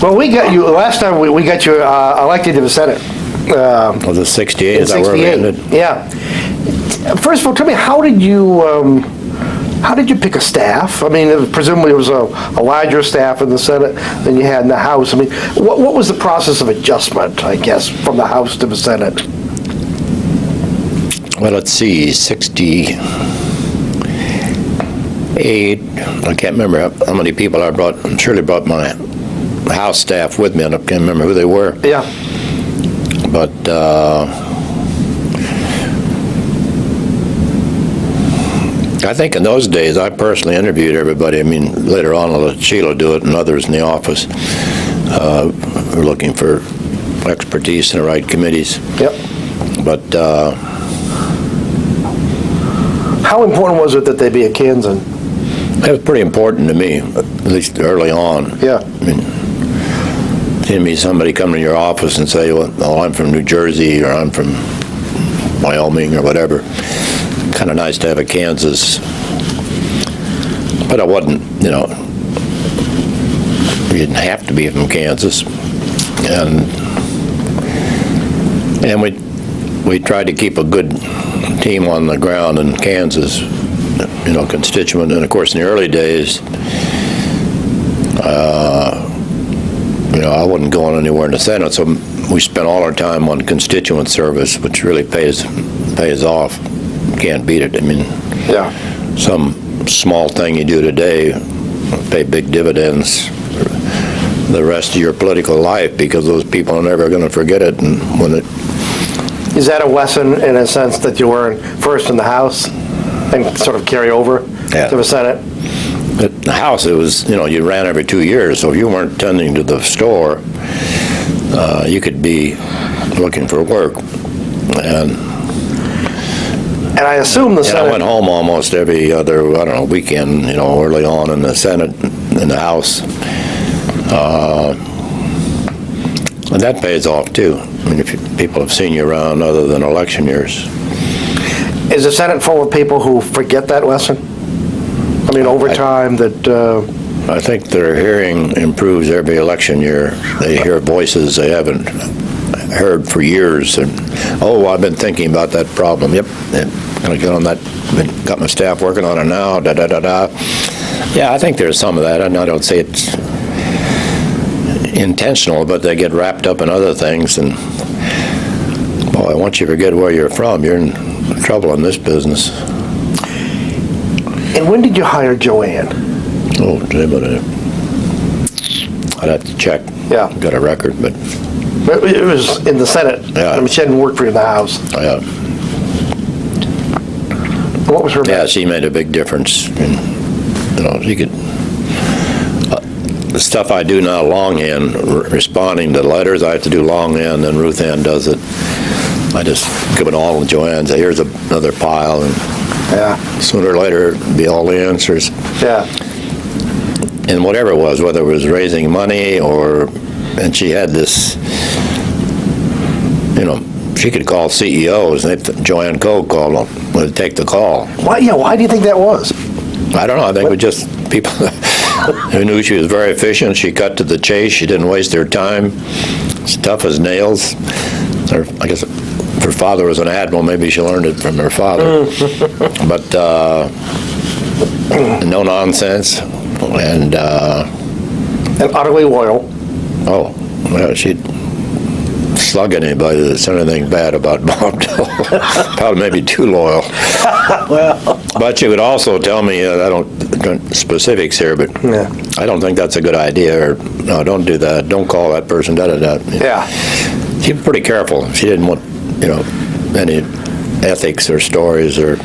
Well, we got you, last time we got you elected to the Senate. Was it 68? Is that where we ended? Yeah. First of all, tell me, how did you pick a staff? I mean, presumably it was a larger staff in the Senate than you had in the House. I mean, what was the process of adjustment, I guess, from the House to the Senate? Well, let's see, 68, I can't remember how many people I brought. I surely brought my House staff with me. I can't remember who they were. Yeah. But I think in those days, I personally interviewed everybody. I mean, later on, I'll let Sheila do it and others in the office who were looking for expertise in the right committees. Yep. But how important was it that they be a Kansan? it was pretty important to me, at least early on. Yeah. I mean, to me, somebody come to your office and say, well, I'm from New Jersey, or I'm from Wyoming, or whatever. Kind of nice to have a Kansas. But I wasn't, you didn't have to be from Kansas. And we tried to keep a good team on the ground in Kansas, constituent. And of course, in the early days, I wasn't going anywhere in the Senate, so we spent all our time on constituent service, which really pays off. Can't beat it. I mean, yeah, some small thing you do today pay big dividends the rest of your political life, because those people are never going to forget it. And when it is that a lesson in a sense that you were first in the House and sort of carry over to the Senate? At the House, it was, you ran every 2 years, so if you weren't tending to the store, you could be looking for work. And I assume the Senate... I went home almost every other, weekend, early on in the Senate, in the House. And that pays off, too. I mean, if people have seen you around other than election years. Is the Senate full of people who forget that lesson? I mean, over time that... I think their hearing improves every election year. They hear voices they haven't heard for years. And, I've been thinking about that problem. Yep, going to get on that. Got my staff working on it now. Da-da-da-da. Yeah, I think there's some of that. And I don't say it's intentional, but they get wrapped up in other things. And, boy, once you forget where you're from, you're in trouble in this business. And when did you hire Joanne? I'd have to check. Yeah. Got a record, but... It was in the Senate. Yeah. I mean, she hadn't worked for you in the House. Yeah. What was her... Yeah, she made a big difference. And, she could... the stuff I do now, longhand, responding to letters, I have to do longhand, and Ruth Ann does it. I just give it all to Joanne and say, here's another pile, and sooner or later, it'll be all the answers. Yeah. And whatever it was, whether it was raising money and she had this, she could call CEOs, and Joanne Coe would take the call. Why do you think that was? I don't know. I think we just people who knew she was very efficient. She cut to the chase. She didn't waste her time. She's tough as nails. I guess if her father was an admiral, maybe she learned it from her father. But no nonsense. And utterly loyal. Oh, well, she'd slug anybody that said anything bad about Bob Dole. Probably maybe too loyal. Well. But she would also tell me, I don't specifics here, but I don't think that's a good idea, or no, don't do that. Don't call that person, da-da-da. Yeah. She was pretty careful. She didn't want, any ethics or stories or...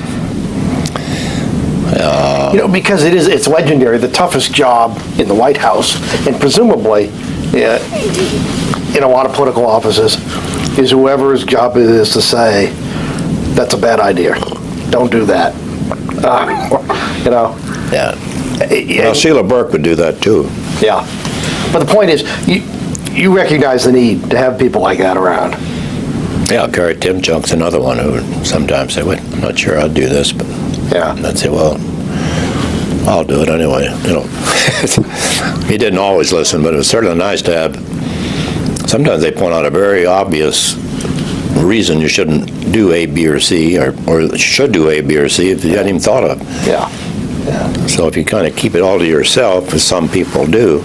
because it's legendary, the toughest job in the White House, and presumably in a lot of political offices, is whoever's job it is to say, that's a bad idea. Don't do that. Yeah. Well, Sheila Burke would do that too. Yeah. But the point is, you recognize the need to have people like that around. Yeah, Gary Timchuck's another one who would sometimes say, wait, I'm not sure I'd do this, but I'd say, well, I'll do it anyway, you know. He didn't always listen, but it was certainly nice to have. Sometimes they point out a very obvious reason you shouldn't do A, B, or C, or should do A, B, or C if you hadn't even thought of. Yeah. So if you kind of keep it all to yourself, as some people do,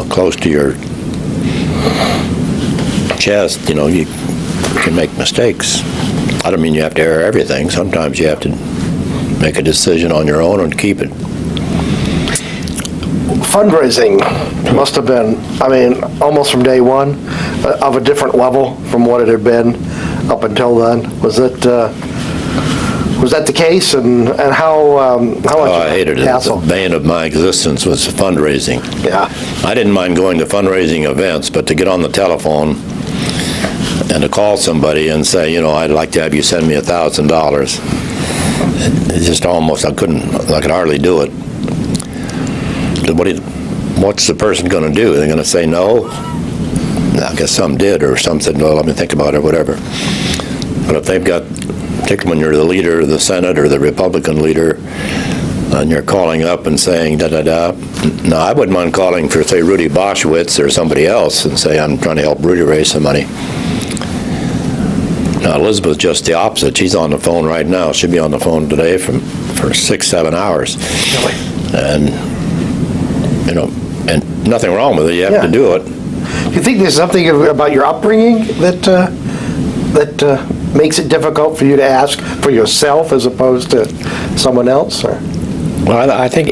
close to your chest, you know, you can make mistakes. I don't mean you have to air everything. Sometimes you have to make a decision on your own and keep it. Fundraising must have been, I mean, almost from day one, of a different level from what it had been up until then. Was that the case, and how much I hated it. hassle? The bane of my existence was fundraising. Yeah. I didn't mind going to fundraising events, but to get on the telephone and to call somebody and say, you know, I'd like to have you send me $1,000. It just almost, I could hardly do it. What's the person going to do? They're going to say no? I guess some did, or some said, well, let me think about it, whatever. But if they've got, particularly when you're the leader of the Senate or the Republican leader, and you're calling up and saying da-da-da. No, I wouldn't mind calling for, say, Rudy Boschwitz or somebody else and say, I'm trying to help Rudy raise some money. Now, Elizabeth's just the opposite. She's on the phone right now. She'll be on the phone today for 6-7 hours. Really? And, you know, and nothing wrong with it. You have to do it. Do you think there's something about your upbringing that makes it difficult for you to ask for yourself as opposed to someone else? Or? Well, I think,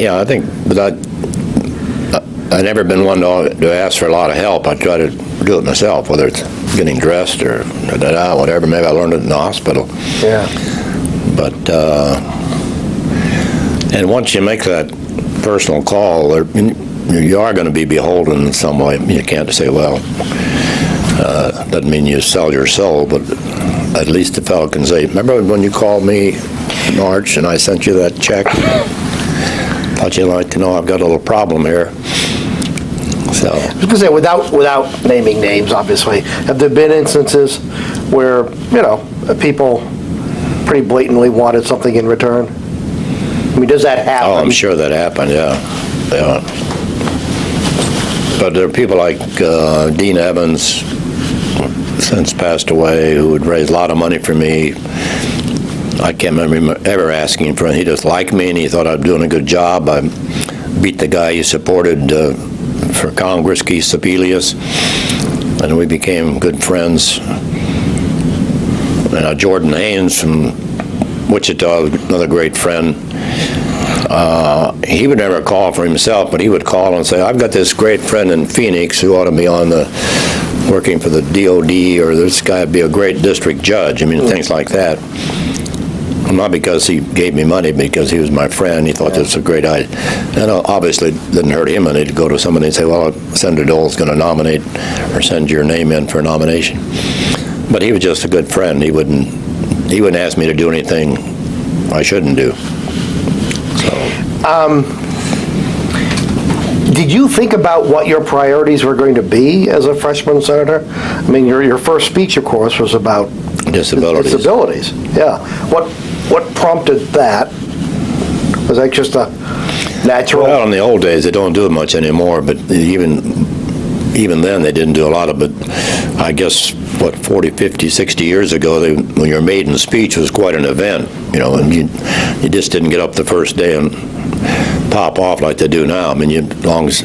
but I've never been one to ask for a lot of help. I try to do it myself, whether it's getting dressed or whatever. Maybe I learned it in the hospital. Yeah. But, and once you make that personal call, you are going to be beholden in some way. You can't say, well, doesn't mean you sell your soul, but at least the fellow can say, remember when you called me in March and I sent you that check? Thought you'd like to know I've got a little problem here. So. I was going to say, without naming names, obviously, have there been instances where, you know, people pretty blatantly wanted something in return? I mean, does that happen? Oh, I'm sure that happened, yeah. But there are people like Dean Evans, since passed away, who would raise a lot of money for me. I can't remember ever asking for it. He just liked me and he thought I was doing a good job. I beat the guy he supported for Congress, Keith Sebelius, and we became good friends. And Jordan Haynes from Wichita, another great friend. He would never call for himself, but he would call and say, I've got this great friend in Phoenix who ought to be working for the DOD, or this guy would be a great district judge. I mean, things like that. Not because he gave me money, because he was my friend. He thought this was a great idea. And obviously it didn't hurt him any to go to somebody and say, well, Senator Dole's going to nominate or send your name in for a nomination. But he was just a good friend. He wouldn't ask me to do anything I shouldn't do. So. Did you think about what your priorities were going to be as a freshman senator? I mean, your first speech, of course, was about disabilities. Yeah. What prompted that? Was that just a natural? Well, in the old days, they don't do it much anymore, but even then, they didn't do a lot of it. I guess, 40, 50, 60 years ago, when your maiden speech was quite an event, you know, and you just didn't get up the first day and pop off like they do now. I mean, once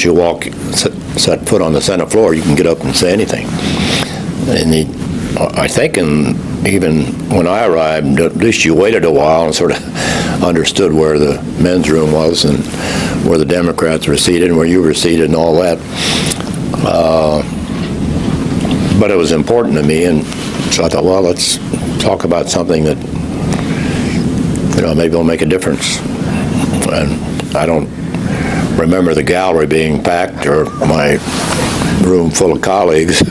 you set foot on the Senate floor, you can get up and say anything. And I think, even when I arrived, at least you waited a while and sort of understood where the men's room was and where the Democrats were seated and where you were seated and all that. But it was important to me, and so I thought, well, let's talk about something that, you know, maybe will make a difference. And I don't remember the gallery being packed or my room full of colleagues,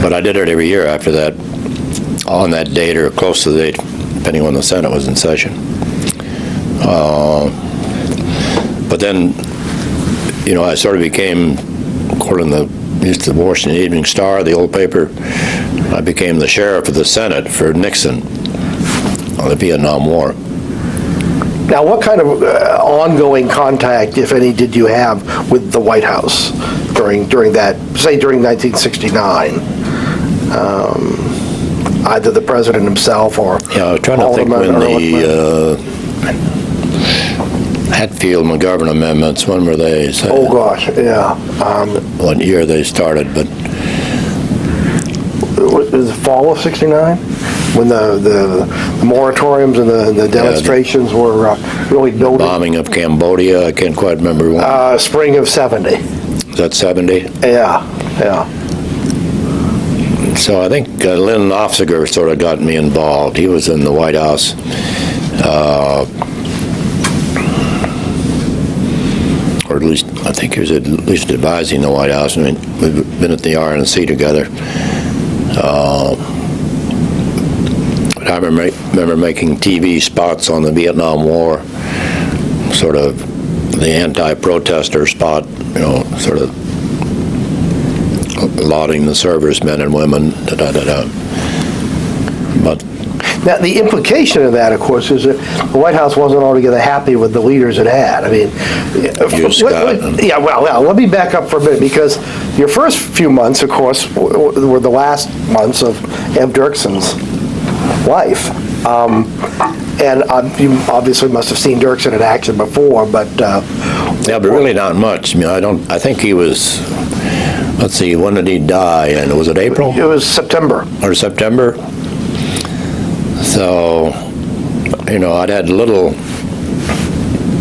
but I did it every year after that, on that date or close to the date, depending on when the Senate was in session. But then, you know, I sort of became, according to the Washington Evening Star, the old paper, I became the sheriff of the Senate for Nixon on the Vietnam War. Now, what kind of ongoing contact, if any, did you have with the White House during that, say, during 1969? Either the president himself or Yeah, I was trying to think when the Hatfield McGovern amendments, when were they? Oh, gosh, yeah. What year they started, but Was it fall of '69? When the moratoriums and the demonstrations were really building? bombing of Cambodia, I can't quite remember when. Spring of '70. Is that 70? Yeah. So I think Lynn Nofziger sort of got me involved. He was in the White House. Or at least, I think he was at least advising the White House. I mean, we've been at the RNC together. But I remember making TV spots on the Vietnam War, sort of the anti-protester spot, sort of lauding the servicemen and women, But Now, the implication of that, of course, is that the White House wasn't altogether happy with the leaders it had. I mean, let me back up for a minute, because your first few months, of course, were the last months of Ev Dirksen's life. And you obviously must have seen Dirksen in action before, but... yeah, but really not much. I mean, I think he was, let's see, when did he die? And was it April? It was September. Or September? So, I'd had little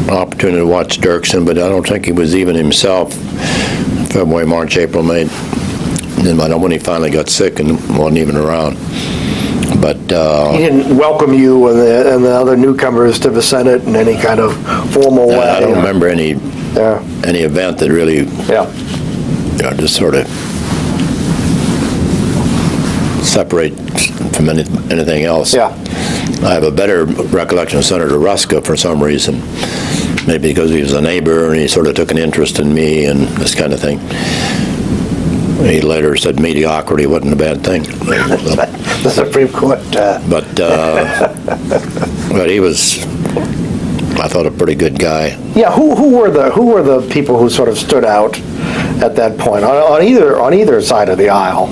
opportunity to watch Dirksen, but I don't think he was even himself February, March, April, May. Then when he finally got sick and wasn't even around. But he didn't welcome you and the other newcomers to the Senate in any kind of formal way. I don't remember any event that really, just sort of separate from anything else. Yeah. I have a better recollection of Senator Ruska for some reason, maybe because he was a neighbor and he sort of took an interest in me and this kind of thing. He later said mediocrity wasn't a bad thing. The Supreme Court. But he was, I thought, a pretty good guy. Yeah, who were the people who sort of stood out at that point on either side of the aisle?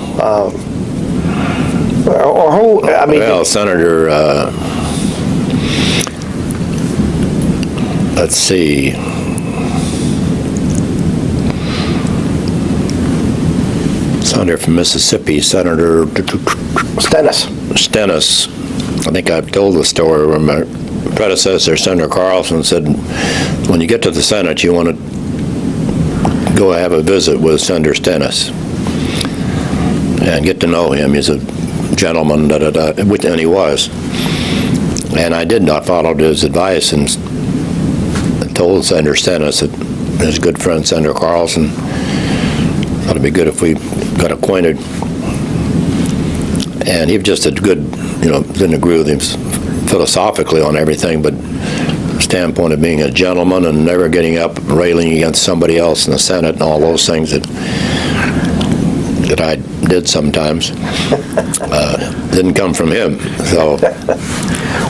Or who? I mean, well, Senator. Let's see. Senator from Mississippi, Senator Stennis. I think I've told the story where my predecessor, Senator Carlson, said, when you get to the Senate, you want to go have a visit with Senator Stennis and get to know him. He's a gentleman, and he was. And I did not follow his advice and told Senator Stennis that his good friend, Senator Carlson, thought it'd be good if we got acquainted. And he was just a good, didn't agree with him philosophically on everything, but standpoint of being a gentleman and never getting up railing against somebody else in the Senate and all those things that I did sometimes didn't come from him. So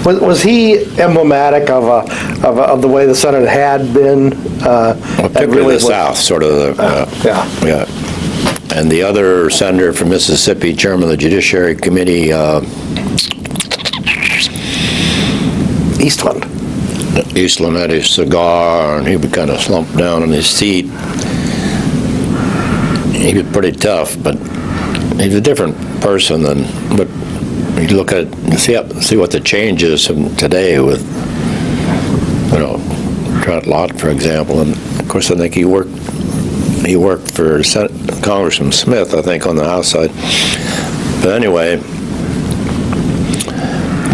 was he emblematic of the way the Senate had been? Particularly the South, sort of. Yeah. And the other senator from Mississippi, chairman of the Judiciary Committee, Eastland had his cigar, and he would kind of slump down in his seat. He was pretty tough, but he's a different person than. But you look at see what the change is from today with, Trent Lott, for example, and of course I think he worked for Congressman Smith, I think, on the House side. But anyway,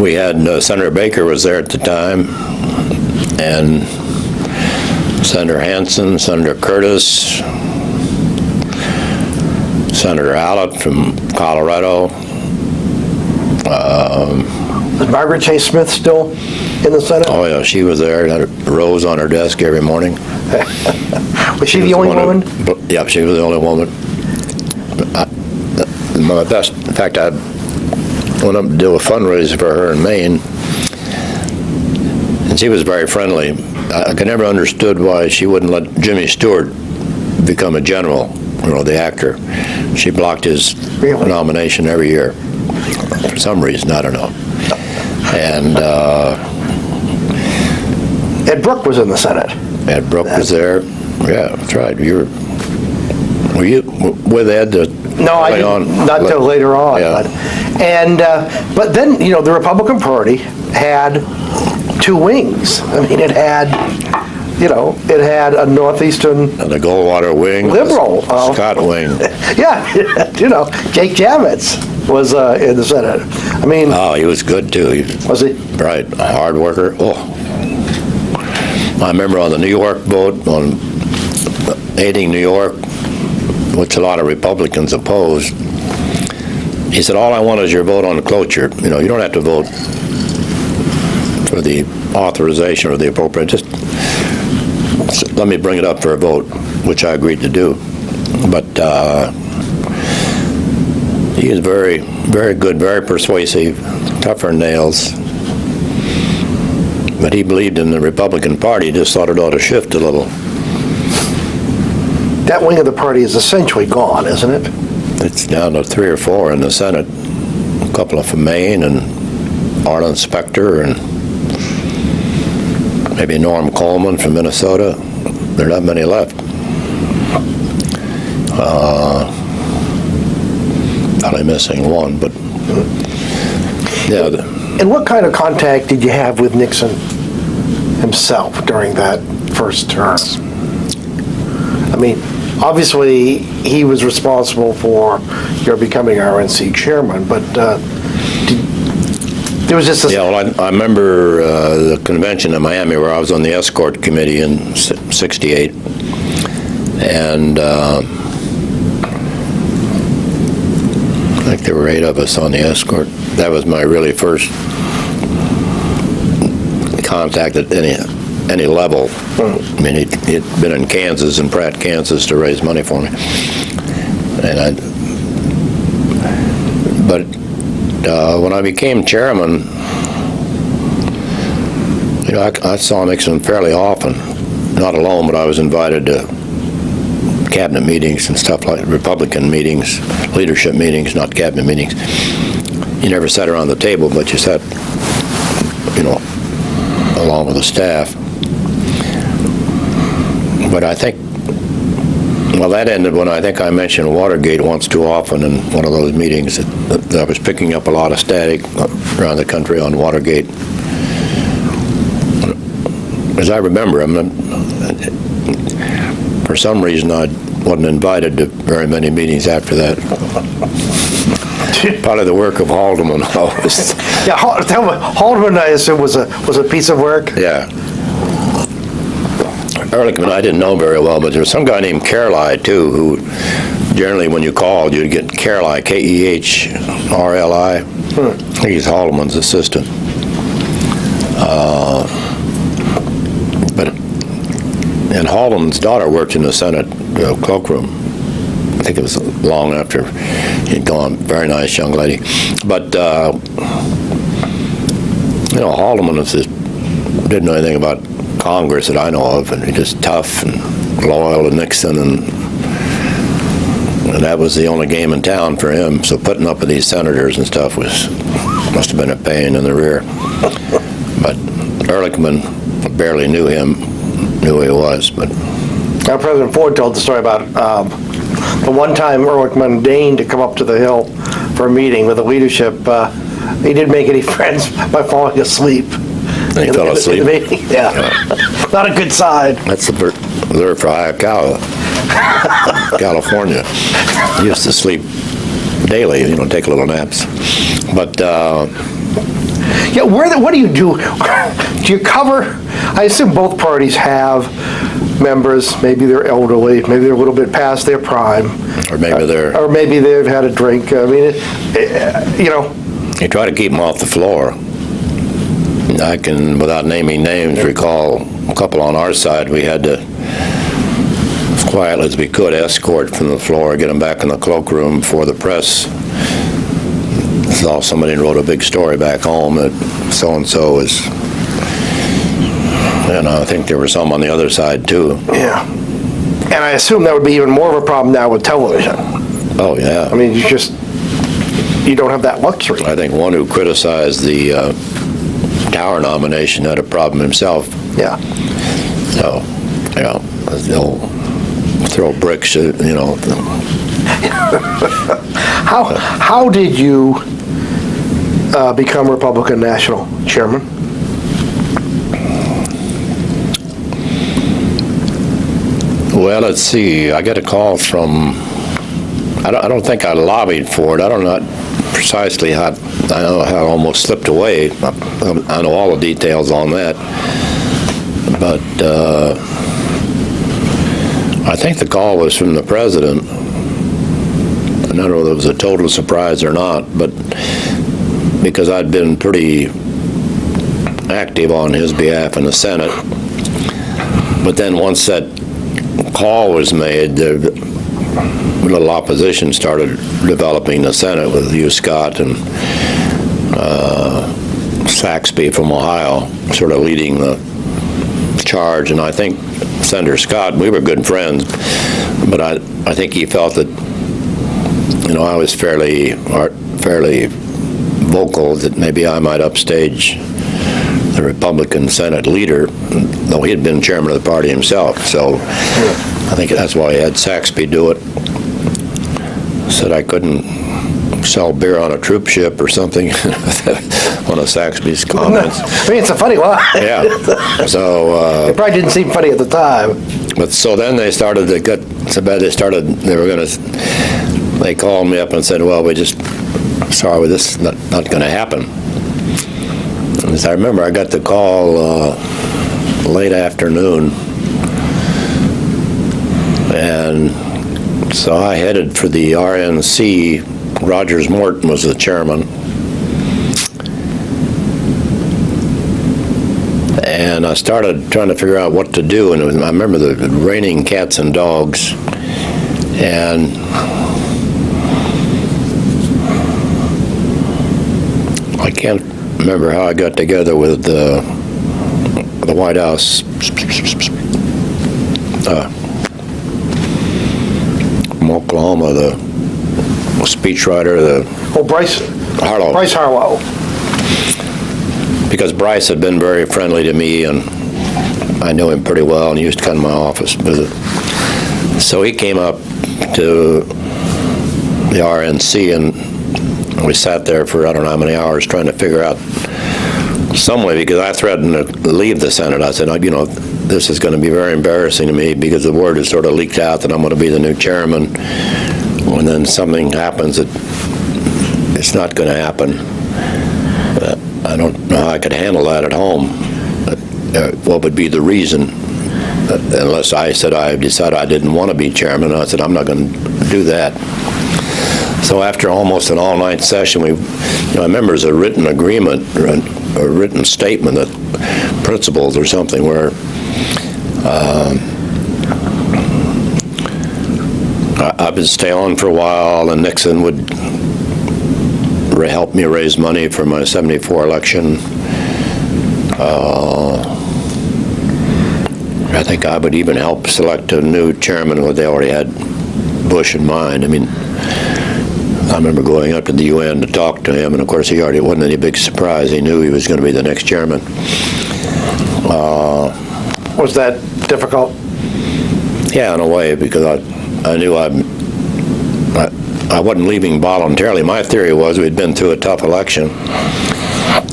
we had Senator Baker was there at the time, and Senator Hansen, Senator Curtis, Senator Allott from Colorado. Is Margaret Chase Smith still in the Senate? Oh yeah, she was there. Had a rose on her desk every morning. Was she the only woman? Yeah, she was the only woman. My best, in fact, I went up to do a fundraiser for her in Maine, and she was very friendly. I never understood why she wouldn't let Jimmy Stewart become a general, the actor. She blocked his nomination every year for some reason, I don't know. And Ed Brooke was in the Senate. Ed Brooke was there. Yeah, that's right. Were you with Ed? No, I didn't, not till later on. Yeah. But then, the Republican Party had two wings. I mean, it had a northeastern And the Goldwater wing. liberal. Scott wing. Yeah, Jake Javits was in the Senate. I mean, Oh, he was good too. was he? Right, a hard worker. Oh. I remember on the New York vote, on aiding New York, which a lot of Republicans opposed, he said, all I want is your vote on cloture. You don't have to vote for the authorization or the appropriate, just let me bring it up for a vote, which I agreed to do. But he is very, very good, very persuasive, tougher than nails. But he believed in the Republican Party, just thought it ought to shift a little. That wing of the party is essentially gone, isn't it? It's down to 3 or 4 in the Senate. A couple from Maine and Arlen Specter and maybe Norm Coleman from Minnesota. There are not many left. Probably missing one, but yeah. And what kind of contact did you have with Nixon himself during that first term? I mean, obviously, he was responsible for your becoming RNC chairman, but there was just a... Yeah, well, I remember the convention in Miami where I was on the escort committee in '68, and I think there were 8 of us on the escort. That was my really first contact at any level. I mean, he'd been in Kansas, in Pratt, Kansas, to raise money for me. But when I became chairman, I saw Nixon fairly often. Not alone, but I was invited to cabinet meetings and stuff like Republican meetings, leadership meetings, not cabinet meetings. You never sat around the table, but you sat, along with the staff. But I think, that ended when I think I mentioned Watergate once too often in one of those meetings. That I was picking up a lot of static around the country on Watergate. As I remember, for some reason I wasn't invited to very many meetings after that. Part of the work of Haldeman always. Yeah, Haldeman, I assume, was a piece of work? Yeah. Ehrlichman I didn't know very well, but there was some guy named Kerli, too, who generally when you called, you'd get Kerli, K-E-H-R-L-I. He's Haldeman's assistant. And Haldeman's daughter worked in the Senate cloakroom. I think it was long after he'd gone. Very nice young lady. But, Haldeman didn't know anything about Congress that I know of, and he's just tough and loyal to Nixon, and that was the only game in town for him. So putting up with these senators and stuff must have been a pain in the rear. But Ehrlichman barely knew him, knew who he was. But President Ford told the story about the one time Ehrlichman deigned to come up to the Hill for a meeting with the leadership. He didn't make any friends by falling asleep. And he fell asleep. Yeah. Not a good sign. That's the reserve for Hayakawa, California. He used to sleep daily, take little naps. But yeah, what do you do? Do you cover? I assume both parties have members. Maybe they're elderly. Maybe they're a little bit past their prime. Or maybe or maybe they've had a drink. I mean, You try to keep them off the floor. I can, without naming names, recall a couple on our side. We had to, as quietly as we could, escort from the floor, get them back in the cloakroom before the press saw somebody wrote a big story back home that so-and-so is And I think there were some on the other side, too. Yeah. And I assume that would be even more of a problem now with television. Oh, yeah. I mean, you don't have that luxury. I think one who criticized the Tower nomination had a problem himself. Yeah. So, yeah, they'll throw bricks, How did you become Republican National Chairman? Well, let's see. I get a call from, I don't think I lobbied for it. I don't know precisely how, I know how it almost slipped away. I know all the details on that. But I think the call was from the president. I don't know if it was a total surprise or not, but because I'd been pretty active on his behalf in the Senate. But then once that call was made, the little opposition started developing the Senate with Hugh Scott and Saxby from Ohio sort of leading the charge. And I think Senator Scott, we were good friends, but I think he felt that, I was fairly vocal that maybe I might upstage the Republican Senate leader, though he had been chairman of the party himself. So I think that's why he had Saxby do it. Said I couldn't sell beer on a troop ship or something. One of Saxby's comments. I mean, it's a funny line. Yeah. So It probably didn't seem funny at the time. But so then they started to get so bad. They called me up and said, "Well, sorry, this is not going to happen." And as I remember, I got the call late afternoon, and so I headed for the RNC. Rogers Morton was the chairman, and I started trying to figure out what to do. And I remember the raining cats and dogs, and I can't remember how I got together with the White House from Oklahoma, the speechwriter, Bryce Harlow. Bryce Harlow. Because Bryce had been very friendly to me, and I knew him pretty well, and he used to come to my office and visit. So he came up to the RNC, and we sat there for I don't know how many hours trying to figure out some way, because I threatened to leave the Senate. I said, this is going to be very embarrassing to me, because the word has sort of leaked out that I'm going to be the new chairman. When then something happens that it's not going to happen. I don't know how I could handle that at home. What would be the reason? Unless I decided I didn't want to be chairman, I said, I'm not going to do that. So after almost an all-night session, I remember there's a written agreement, or a written statement, that principles or something, where I would stay on for a while, and Nixon would help me raise money for my '74 election. I think I would even help select a new chairman when they already had Bush in mind. I mean, I remember going up to the UN to talk to him, and of course it wasn't any big surprise. He knew he was going to be the next chairman. Was that difficult? Yeah, in a way, because I knew I wasn't leaving voluntarily. My theory was we'd been through a tough election,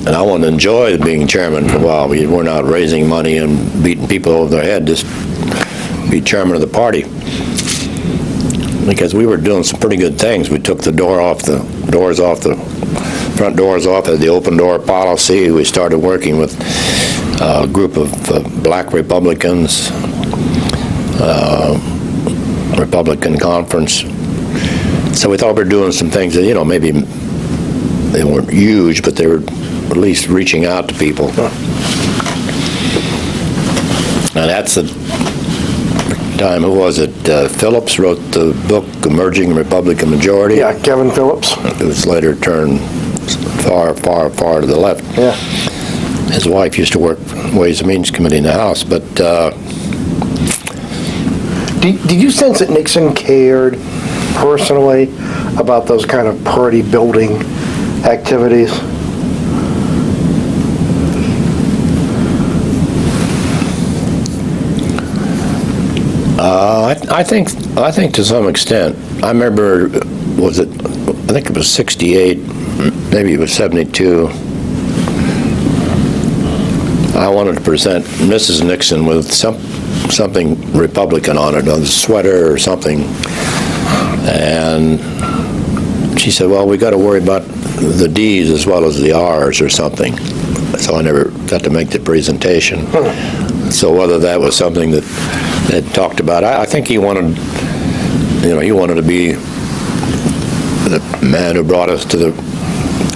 and I wanted to enjoy being chairman for a while. We were not raising money and beating people over their head, just be chairman of the party. Because we were doing some pretty good things. We took the front doors off, had the open door policy. We started working with a group of black Republicans, Republican conference. So we thought we were doing some things that, maybe they weren't huge, but they were at least reaching out to people. And that's the time, who was it? Phillips wrote the book, Emerging Republican Majority. Yeah, Kevin Phillips. It was later turned far, far, far to the left. Yeah. his wife used to work Ways and Means Committee in the House, but Did you sense that Nixon cared personally about those kind of party building activities? I think to some extent. I remember, I think it was 68, maybe it was 72. I wanted to present Mrs. Nixon with something Republican on it, a sweater or something. And she said, well, we got to worry about the D's as well as the R's or something. So I never got to make the presentation. So whether that was something that talked about, I think he wanted, he wanted to be the man who brought us to the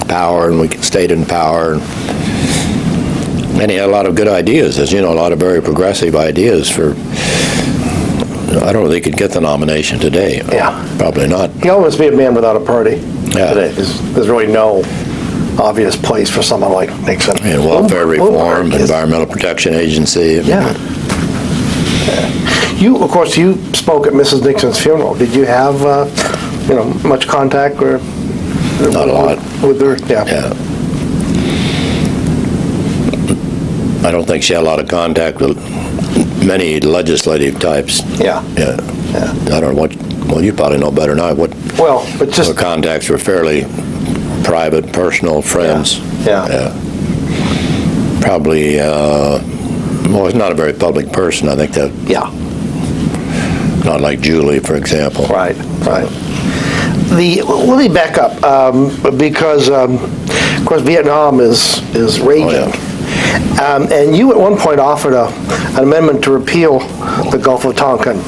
power, and we stayed in power. And he had a lot of good ideas, as you know, a lot of very progressive ideas for. I don't know if he could get the nomination today. Yeah. Probably not. He'll always be a man without a party. Yeah. Today. There's really no obvious place for someone like Nixon. And welfare reform, Environmental Protection Agency. Yeah. You, of course, you spoke at Mrs. Nixon's funeral. Did you have, much contact or? Not a lot. With her, yeah. Yeah. I don't think she had a lot of contact with many legislative types. Yeah. Yeah. I don't know well, you probably know better than I. But just. Her contacts were fairly private, personal, friends. Yeah. Probably, he's not a very public person, I think that. Yeah. Not like Julie, for example. Right. Let me back up, because, of course, Vietnam is raging. Oh, yeah. And you at one point offered an amendment to repeal the Gulf of Tonkin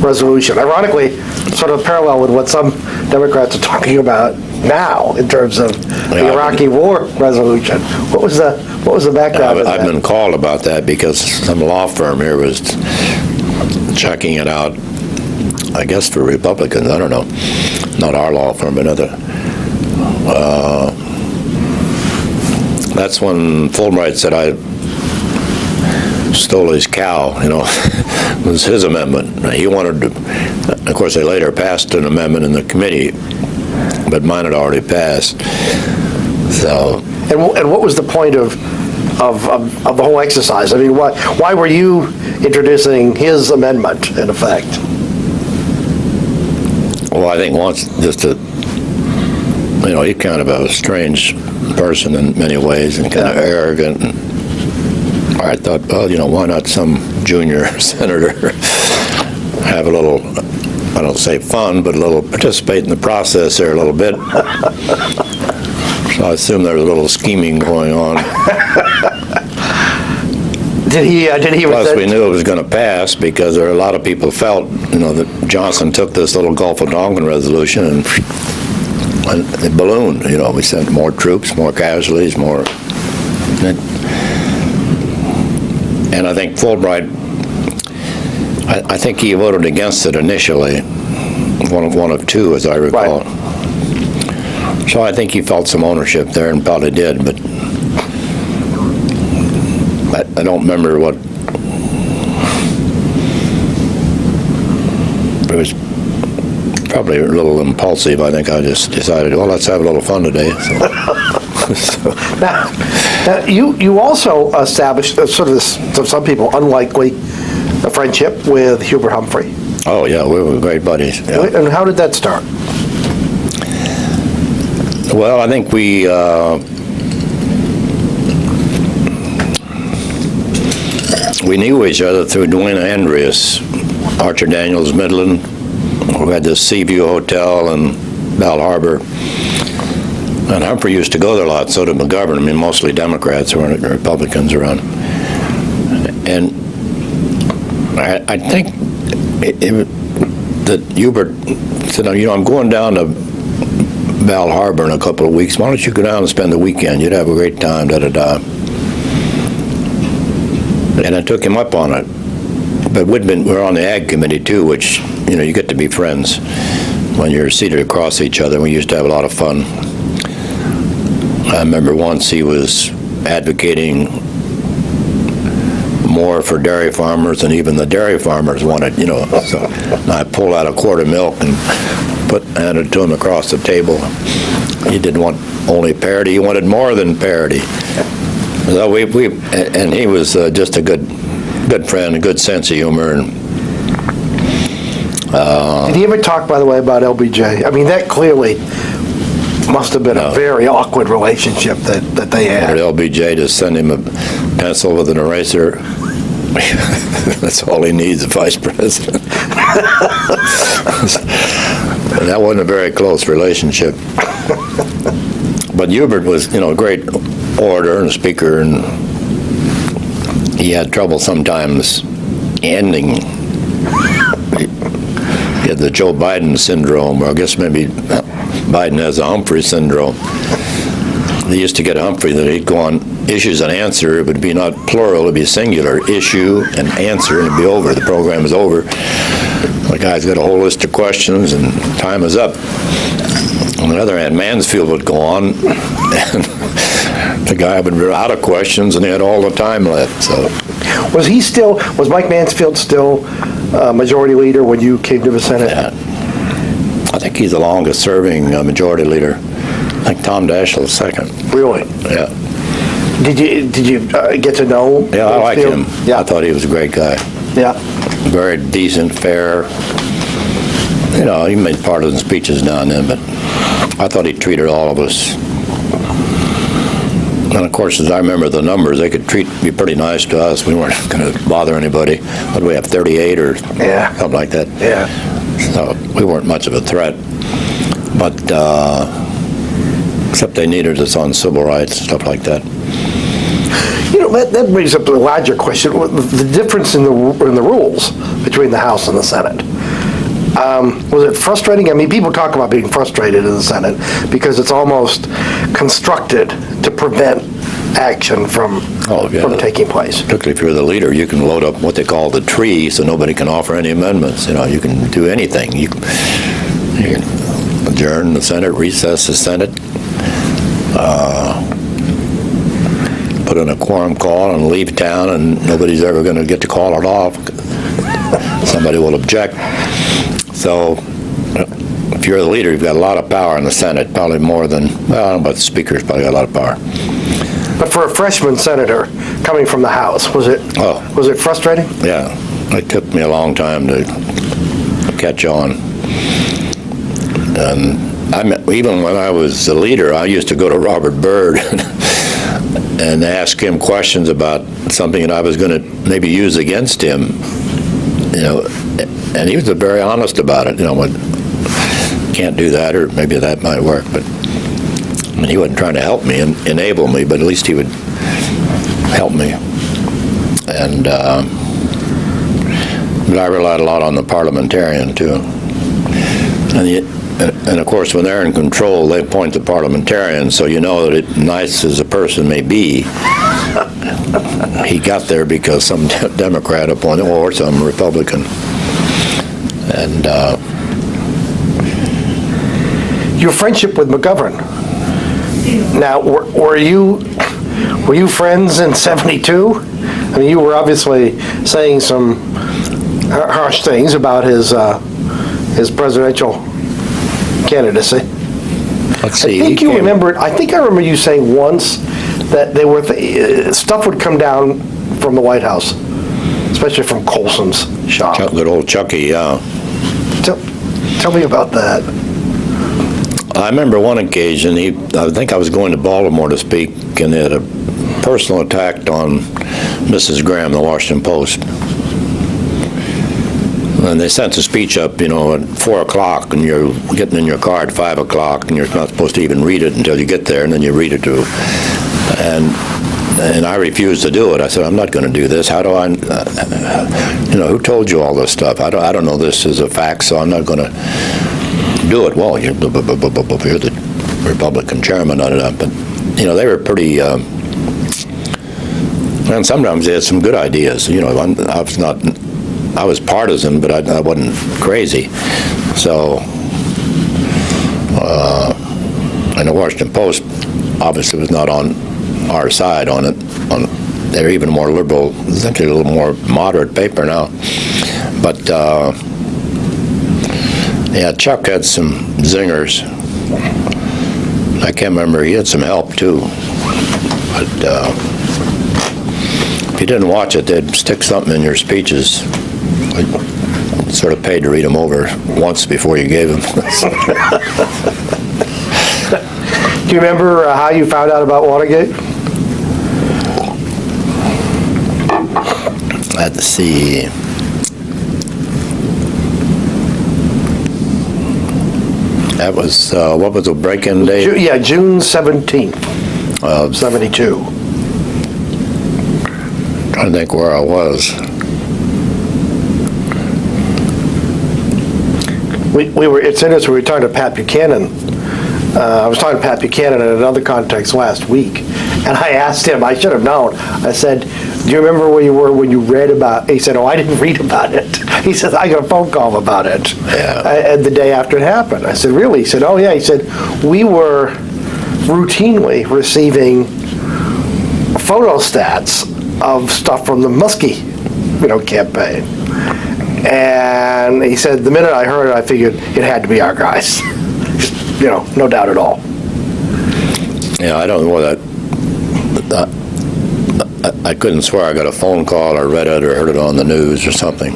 resolution. Ironically, sort of parallel with what some Democrats are talking about now in terms of the Iraqi war resolution. What was the background of that? I've been called about that because some law firm here was checking it out, I guess for Republicans, I don't know. Not our law firm, but another. That's when Fulbright said I stole his cow, it was his amendment. He wanted to, of course, they later passed an amendment in the committee, but mine had already passed. So. And what was the point of the whole exercise? I mean, why were you introducing his amendment, in effect? Well, I think once, just to, he's kind of a strange person in many ways and kind of arrogant. And I thought, well, why not some junior senator have a little, I don't say fun, but participate in the process there a little bit. So I assume there was a little scheming going on. Did he Plus, we knew it was going to pass because there were a lot of people felt, that Johnson took this little Gulf of Tonkin resolution and it ballooned. We sent more troops, more casualties, more. And I think Fulbright, I think he voted against it initially, one of two, as I recall. Right. So I think he felt some ownership there and probably did, but I don't remember what. It was probably a little impulsive. I think I just decided, well, let's have a little fun today. So. Now, you also established sort of this, to some people, unlikely friendship with Hubert Humphrey. Oh, yeah, we were great buddies. Yeah. And how did that start? Well, I think we knew each other through Dwayne Andreas, Archer Daniels Midland, who had this Seaview Hotel in Bal Harbor. And Humphrey used to go there a lot, so did McGovern. I mean, mostly Democrats, weren't Republicans around. And I think that Hubert said, I'm going down to Bal Harbor in a couple of weeks. Why don't you go down and spend the weekend? You'd have a great time, da-da-da. And I took him up on it. But we're on the Ag Committee, too, which, you get to be friends when you're seated across each other. We used to have a lot of fun. I remember once he was advocating more for dairy farmers than even the dairy farmers wanted, So I pulled out a quart of milk and handed it to him across the table. He didn't want only parity; he wanted more than parity. So and he was just a good friend, a good sense of humor. And did he ever talk, by the way, about LBJ? I mean, that clearly must have been a very awkward relationship that they had. LBJ to send him a pencil with an eraser. That's all he needs, a vice president. That wasn't a very close relationship. But Hubert was, a great orator and speaker, and he had trouble sometimes ending. He had the Joe Biden syndrome, or I guess maybe Biden has a Humphrey syndrome. They used to get Humphrey that he'd go on issues and answer. It would be not plural, it would be singular. Issue and answer, and it'd be over. The program is over. The guy's got a whole list of questions, and time is up. On the other hand, Mansfield would go on, and the guy would be out of questions, and he had all the time left. So, was Mike Mansfield still majority leader when you came to the Senate? Yeah. I think he's the longest-serving majority leader. I think Tom Daschle's second. Really? Yeah. Did you get to know? Yeah, I liked him. Yeah. I thought he was a great guy. Yeah. Very decent, fair. He made partisan speeches now and then, but I thought he treated all of us. And of course, as I remember the numbers, they could be pretty nice to us. We weren't going to bother anybody. What do we have, 38 or something like that? Yeah. So we weren't much of a threat. But except they needed us on civil rights and stuff like that. That brings up the larger question: the difference in the rules between the House and the Senate. Was it frustrating? I mean, people talk about being frustrated in the Senate because it's almost constructed to prevent action from taking place. Particularly if you're the leader, you can load up what they call the tree, so nobody can offer any amendments. You can do anything. You can adjourn the Senate, recess the Senate, put in a quorum call and leave town, and nobody's ever going to get to call it off. Somebody will object. So if you're the leader, you've got a lot of power in the Senate, probably more than, I don't know about the speaker's probably got a lot of power. But for a freshman senator coming from the House, was it frustrating? Yeah. It took me a long time to catch on. And even when I was the leader, I used to go to Robert Byrd and ask him questions about something that I was going to maybe use against him, and he was very honest about it. Can't do that, or maybe that might work, but he wasn't trying to help me and enable me, but at least he would help me. And but I relied a lot on the parliamentarian too. And of course, when they're in control, they appoint the parliamentarian, so that nice as a person may be, he got there because some Democrat appointed, or some Republican. And your friendship with McGovern. Now, were you friends in '72? I mean, you were obviously saying some harsh things about his presidential candidacy. Let's see. I think I remember you saying once that stuff would come down from the White House, especially from Colson's shop. Good old Chucky, yeah. Tell me about that. I remember one occasion, I think I was going to Baltimore to speak, and they had a personal attack on Mrs. Graham, the Washington Post. And they sent the speech up, at 4 o'clock, and you're getting in your car at 5 o'clock, and you're not supposed to even read it until you get there, and then you read it to. And I refused to do it. I said, I'm not going to do this. How do I, who told you all this stuff? I don't know this is a fact, so I'm not going to do it. Well, you're the Republican chairman on it. But, they were pretty, and sometimes they had some good ideas. I was partisan, but I wasn't crazy. So, and the Washington Post obviously was not on our side on it. They're even more liberal. It's actually a little more moderate paper now. But yeah, Chuck had some zingers. I can't remember. He had some help too. But if you didn't watch it, they'd stick something in your speeches. I sort of paid to read them over once before you gave them. Do you remember how you found out about Watergate? Let's see. That was, what was the break-in date? Yeah, June 17th, 72. Trying to think where I was. We were, it's interesting, we were talking to Pat Buchanan. I was talking to Pat Buchanan in another context last week, and I asked him, I should have known, I said, do you remember where you were when you read about, he said, oh, I didn't read about it. He said, I got a phone call about it. Yeah. The day after it happened. I said, really? He said, oh yeah. He said, we were routinely receiving photostats of stuff from the Muskie, campaign. And he said, the minute I heard it, I figured it had to be our guys. No doubt at all. Yeah, I don't know that. I couldn't swear I got a phone call or read it or heard it on the news or something.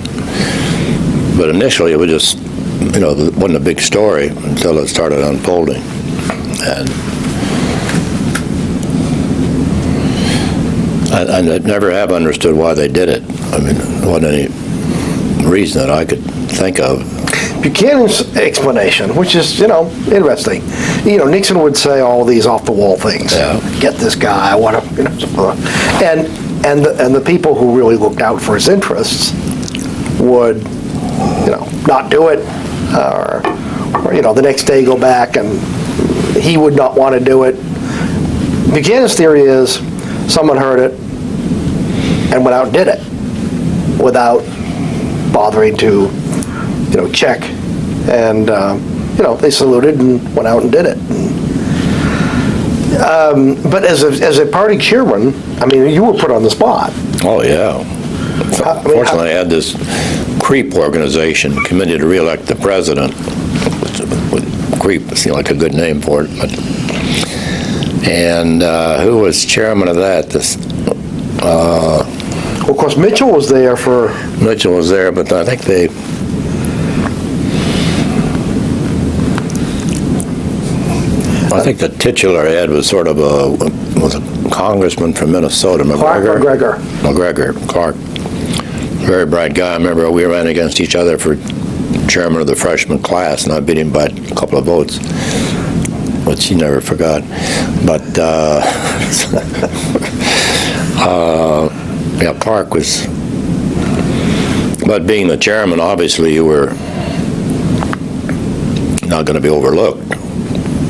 But initially it was just, it wasn't a big story until it started unfolding. And I never have understood why they did it. I mean, there wasn't any reason that I could think of. Buchanan's explanation, which is, interesting. Nixon would say all these off-the-wall things. Yeah. Get this guy, I want to, and the people who really looked out for his interests would, not do it, or the next day go back and he would not want to do it. Buchanan's theory is someone heard it and went out and did it without bothering to check, and they saluted and went out and did it. But as a party chairman, I mean, you were put on the spot. Oh yeah. Fortunately, I had this CREEP organization, Committee to Re-elect the President. With CREEP seemed like a good name for it. And who was chairman of that? Well, of course, Mitchell was there for. Mitchell was there, but I think I think the titular head was sort of a congressman from Minnesota, McGregor. Clark. Very bright guy. I remember we ran against each other for chairman of the freshman class, and I beat him by a couple of votes, which he never forgot. But yeah, Clark was. But being the chairman, obviously you were not going to be overlooked.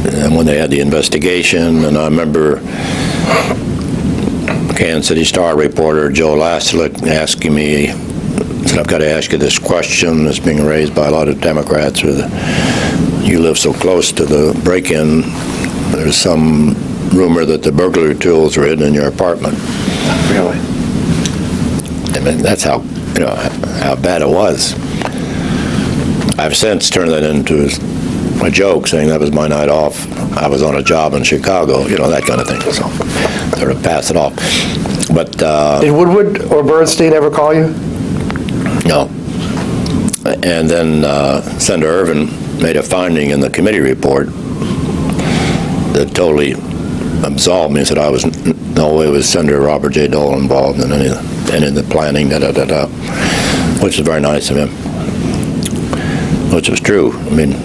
And when they had the investigation, and I remember Kansas City Star reporter Joe Laslick asking me, said, I've got to ask you this question that's being raised by a lot of Democrats. You live so close to the break-in, there's some rumor that the burglary tools were hidden in your apartment. Really? I mean, that's how bad it was. I've since turned that into a joke, saying that was my night off. I was on a job in Chicago, that kind of thing. So sort of pass it off. But did Woodward or Bernstein ever call you? No. And then Senator Ervin made a finding in the committee report that totally absolved me and said I was no way was Senator Robert J. Dole involved in any of the planning, which is very nice of him. Which was true. I mean,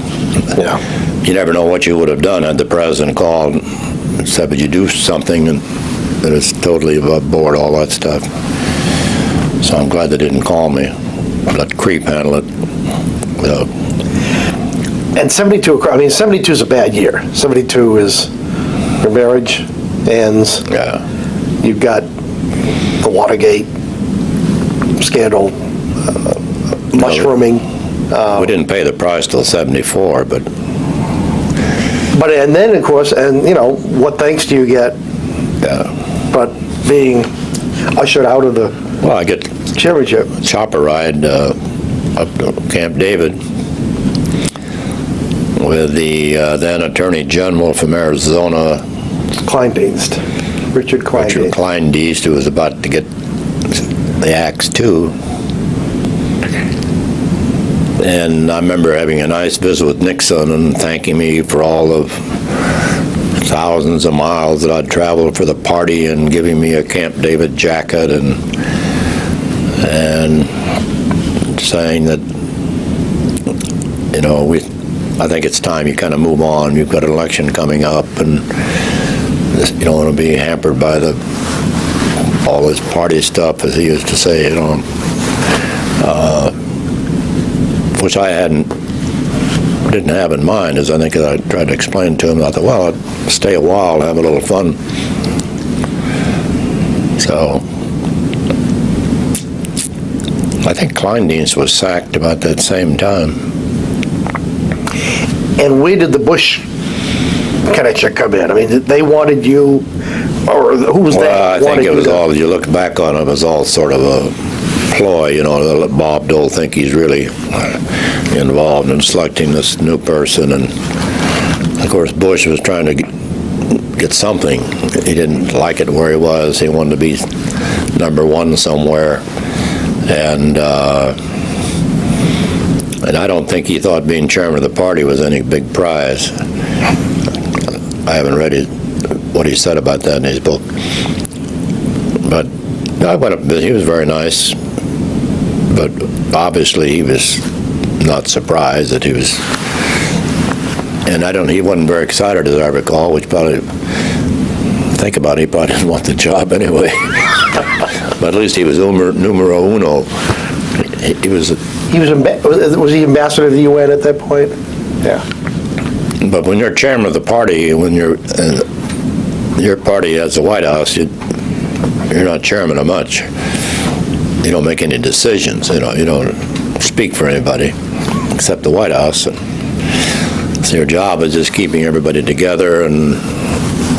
yeah. You never know what you would have done had the president called and said, would you do something and that is totally above board, all that stuff. So I'm glad they didn't call me. Let CREEP handle it. And 72, I mean, 72 is a bad year. 72 is your marriage ends. Yeah. You've got the Watergate scandal, mushrooming. We didn't pay the price till 74, but and then, of course, and what thanks do you get? Yeah. but being ushered out of the Well, I get chairmanship. chopper ride up to Camp David with the then Attorney General from Arizona, Kleindienst, Richard Kleindienst. Richard Kleindienst, who was about to get the axe too. And I remember having a nice visit with Nixon and thanking me for all the thousands of miles that I'd traveled for the party and giving me a Camp David jacket and saying that, you know, I think it's time you kind of move on. You've got an election coming up, and you don't want to be hampered by all this party stuff, as he used to say, you know, which I didn't have in mind, as I think I tried to explain to him. I thought, well, I'd stay a while, have a little fun. So I think Kleindienst was sacked about that same time. And where did the Bush connection come in? I mean, they wanted you, or who was that? Well, I think it was all, you look back on it, it was all sort of a ploy, you know, to let Bob Dole think he's really involved in selecting this new person. And of course, Bush was trying to get something. He didn't like it where he was. He wanted to be number one somewhere. And I don't think he thought being chairman of the party was any big prize. I haven't read what he said about that in his book. But I went up, he was very nice, but obviously he was not surprised that he was, and he wasn't very excited, as I recall, which probably, think about it, he probably didn't want the job anyway. But at least he was numero uno. Was he ambassador to the UN at that point? Yeah. But when you're chairman of the party, when your party has the White House, you're not chairman of much. You don't make any decisions. You don't speak for anybody except the White House. So your job is just keeping everybody together and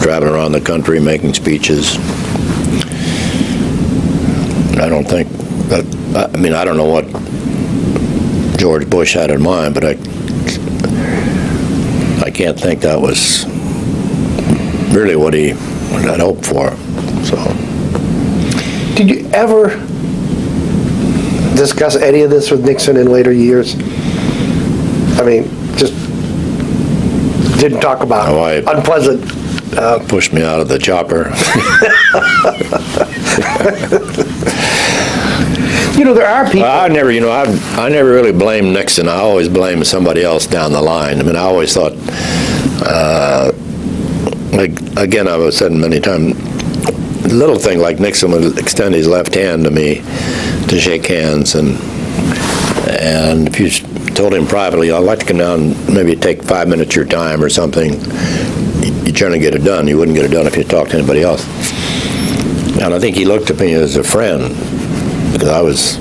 traveling around the country making speeches. I don't think that, I mean, I don't know what George Bush had in mind, but I can't think that was really what he had hoped for. So, did you ever discuss any of this with Nixon in later years? I mean, just didn't talk about unpleasant. Pushed me out of the chopper. You know, there are people. I never really blamed Nixon. I always blamed somebody else down the line. I mean, I always thought, again, I've said many times, a little thing like Nixon would extend his left hand to me to shake hands, and if you told him privately, I'd like to come down and maybe take 5 minutes of your time or something, you're trying to get it done. You wouldn't get it done if you talked to anybody else. And I think he looked at me as a friend, because I was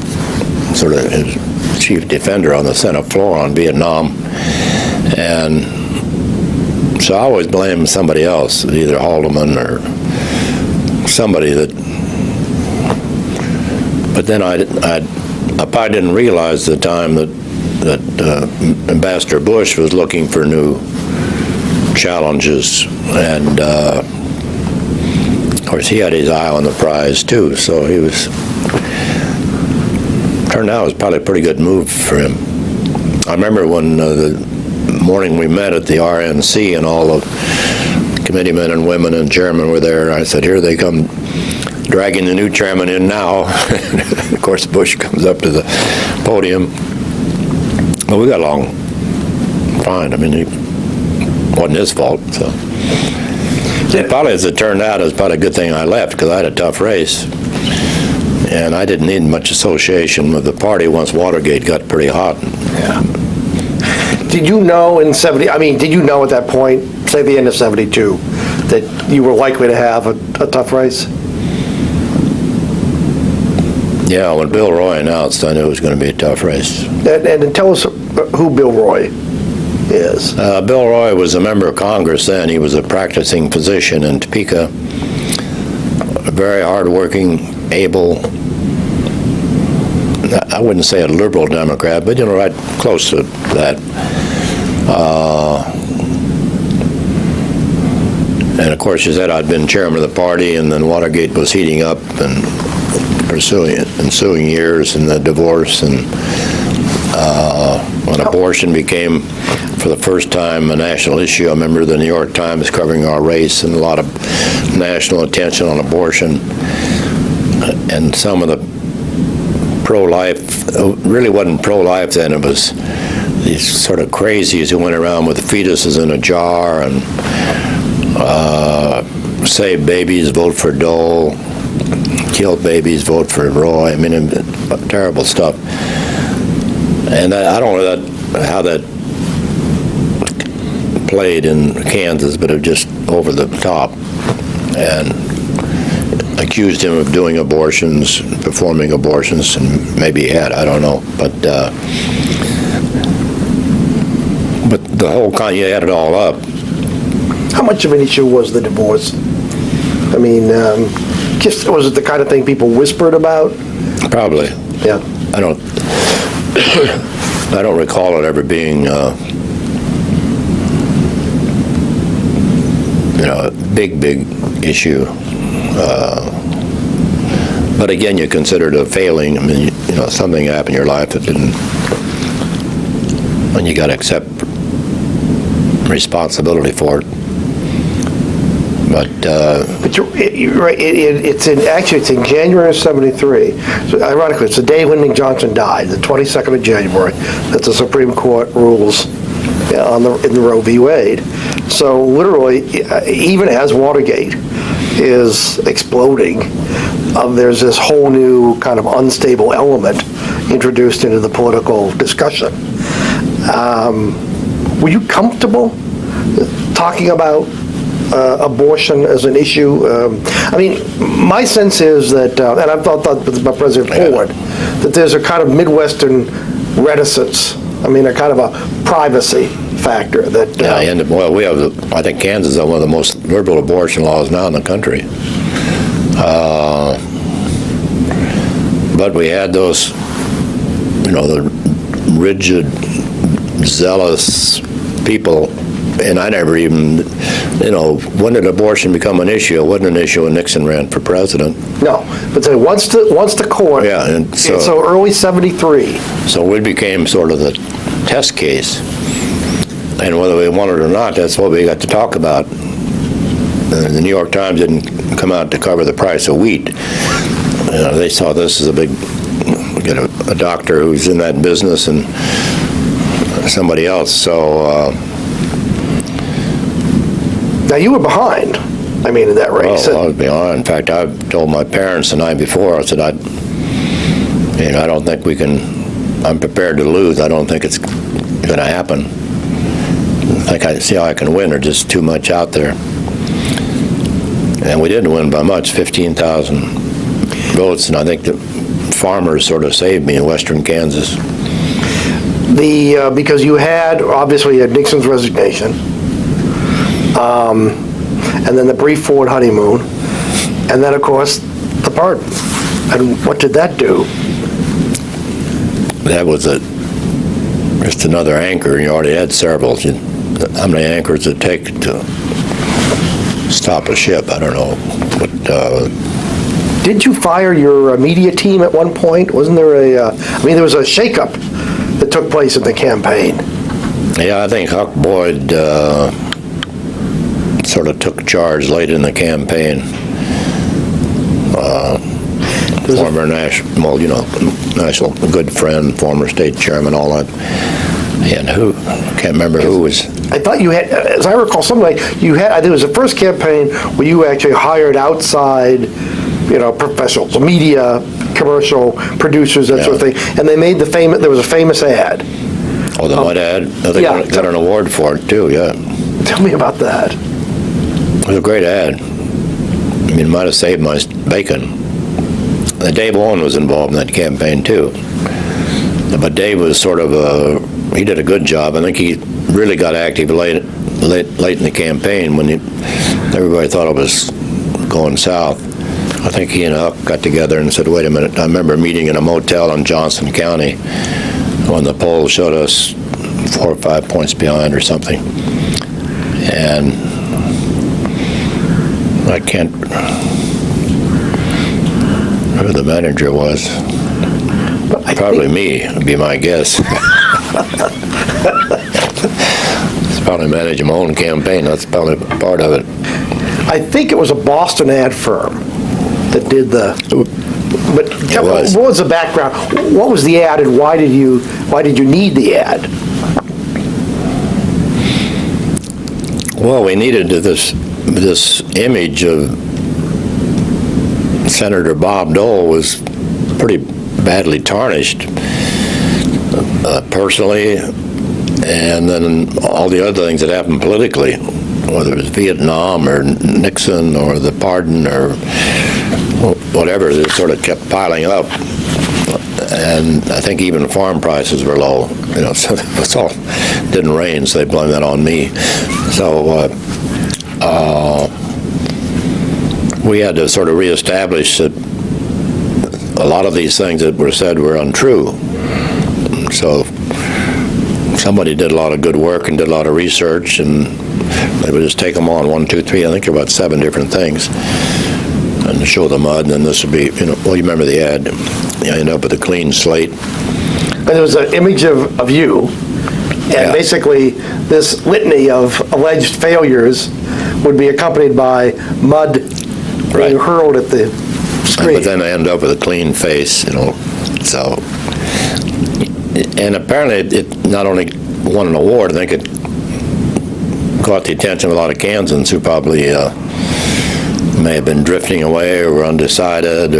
sort of his chief defender on the Senate floor on Vietnam. And so I always blamed somebody else, either Haldeman or somebody that, but then I probably didn't realize at the time that Ambassador Bush was looking for new challenges, and of course he had his eye on the prize too, so he was, turned out it was probably a pretty good move for him. I remember when the morning we met at the RNC and all the committeemen and women and chairman were there, I said, here they come dragging the new chairman in now. Of course Bush comes up to the podium. Well, we got along fine. I mean, it wasn't his fault, so. Probably, as it turned out, it was probably a good thing I left, because I had a tough race. And I didn't need much association with the party once Watergate got pretty hot. Yeah. Did you know did you know at that point, say the end of 72, that you were likely to have a tough race? Yeah, when Bill Roy announced, I knew it was going to be a tough race. And tell us who Bill Roy is. Bill Roy was a member of Congress then. He was a practicing physician in Topeka, very hardworking, able, I wouldn't say a liberal Democrat, but, right close to that. And of course, you said I'd been chairman of the party, and then Watergate was heating up, and ensuing years, and the divorce, and when abortion became, for the first time, a national issue. I remember the New York Times covering our race, and a lot of national attention on abortion, and some of the pro-life, really wasn't pro-life then, it was these sort of crazies who went around with fetuses in a jar, and save babies, vote for Dole, kill babies, vote for Roy. I mean, terrible stuff. And I don't know how that played in Kansas, but it just over the top. And accused him of doing abortions, performing abortions, and maybe he had, I don't know. But the whole you add it all up. How much of an issue was the divorce? I mean, just was it the kind of thing people whispered about? Probably. Yeah. I don't recall it ever being, a big issue. But again, you consider it a failing. I mean, something happened in your life that didn't, and you got to accept responsibility for it. But you're right. It's in January of '73. So ironically, it's the day Lyndon Johnson died, the 22nd of January. That the Supreme Court rules in the Roe v. Wade. So literally, even as Watergate is exploding, there's this whole new kind of unstable element introduced into the political discussion. Were you comfortable talking about abortion as an issue? I mean, my sense is that, and I've thought by President Ford, that there's a kind of Midwestern reticence. I mean, a kind of a privacy factor that. Well, we have, I think Kansas has one of the most liberal abortion laws now in the country. But we had those, the rigid, zealous people. And I never even, when did abortion become an issue? It wasn't an issue when Nixon ran for president. No, but so once the court, and so early '73. So we became sort of the test case. And whether we wanted it or not, that's what we got to talk about. The New York Times didn't come out to cover the price of wheat. They saw this as a big, get a doctor who's in that business and somebody else. So, now, you were behind, in that race. I was behind. In fact, I told my parents the night before, I said, I don't think we can, I'm prepared to lose. I don't think it's going to happen. I think I see how I can win. There's just too much out there. And we didn't win by much, 15,000 votes, and I think the farmers sort of saved me in western Kansas. Because you had Nixon's resignation, and then the brief Ford honeymoon, and then, of course, the pardon. And what did that do? That was just another anchor. You already had several. How many anchors it take to stop a ship? I don't know. But did you fire your media team at one point? Wasn't there there was a shakeup that took place in the campaign. Yeah, I think Huck Boyd sort of took charge late in the campaign. Former national good friend, former state chairman, all that. And can't remember who was. I thought you had, as I recall, I think it was the first campaign where you actually hired outside, professionals, media, commercial producers, that sort of thing, and they made there was a famous ad. Oh, the what ad? They got an award for it, too, yeah. Tell me about that. It was a great ad. It might have saved my bacon. Dave Owen was involved in that campaign, too. But Dave was sort of he did a good job. I think he really got active late in the campaign when everybody thought it was going south. I think he and Huck got together and said, wait a minute, I remember meeting in a motel in Johnson County when the poll showed us 4 or 5 points behind or something. And I can't remember who the manager was. Probably me, would be my guess. It's probably managing my own campaign. That's probably part of it. I think it was a Boston ad firm that did the. But was. What was the background? What was the ad, and why did you need the ad? Well, we needed this image of Senator Bob Dole was pretty badly tarnished personally, and then all the other things that happened politically, whether it was Vietnam or Nixon or the pardon or whatever, it sort of kept piling up. And I think even farm prices were low, so it's all didn't rain, so they blamed that on me. So we had to sort of reestablish that a lot of these things that were said were untrue. So somebody did a lot of good work and did a lot of research, and they would just take them on 1, 2, 3. I think there were about 7 different things, and show the mud. And then this would be, well, you remember the ad. You end up with a clean slate. And there was an image of you, and Yeah. basically this litany of alleged failures would be accompanied by mud being Right. hurled at the screen. But then I end up with a clean face, so. And apparently it not only won an award, I think it caught the attention of a lot of Kansans who probably may have been drifting away or were undecided,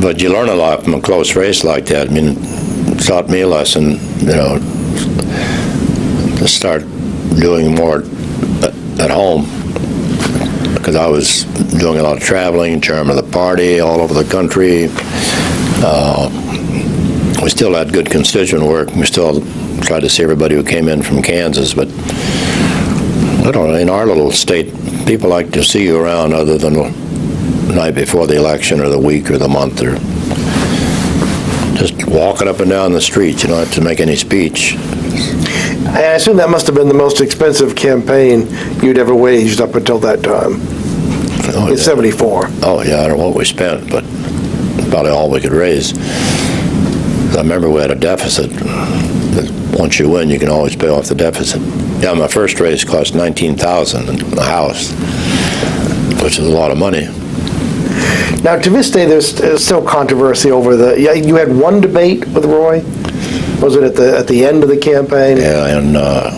but you learn a lot from a close race like that. I mean, it taught me a lesson, to start doing more at home, because I was doing a lot of traveling, chairman of the party, all over the country. We still had good constituent work. We still tried to see everybody who came in from Kansas, but I don't know, in our little state, people like to see you around other than the night before the election or the week or the month, or just walking up and down the street. You don't have to make any speech. I assume that must have been the most expensive campaign you'd ever waged up until that time. Oh, In yeah. 74. Oh, yeah, I don't know what we spent, but probably all we could raise. I remember we had a deficit. Once you win, you can always pay off the deficit. Yeah, my first race cost $19,000 in the house, which is a lot of money. Now, to this day, there's still controversy over you had one debate with Roy? Was it at the end of the campaign? Yeah, and I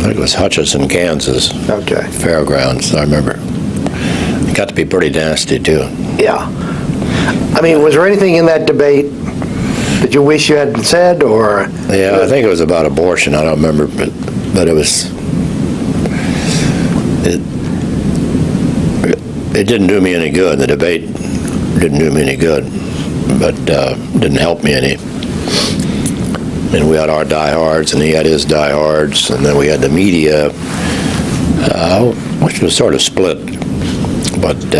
think it was Hutchinson, Kansas. Okay. Fairgrounds, I remember. It got to be pretty nasty, too. Yeah. I mean, was there anything in that debate that you wish you hadn't said, or? Yeah, I think it was about abortion. I don't remember, but it was. It didn't do me any good. The debate didn't do me any good, but didn't help me any. And we had our diehards, and he had his diehards, and then we had the media, which was sort of split. But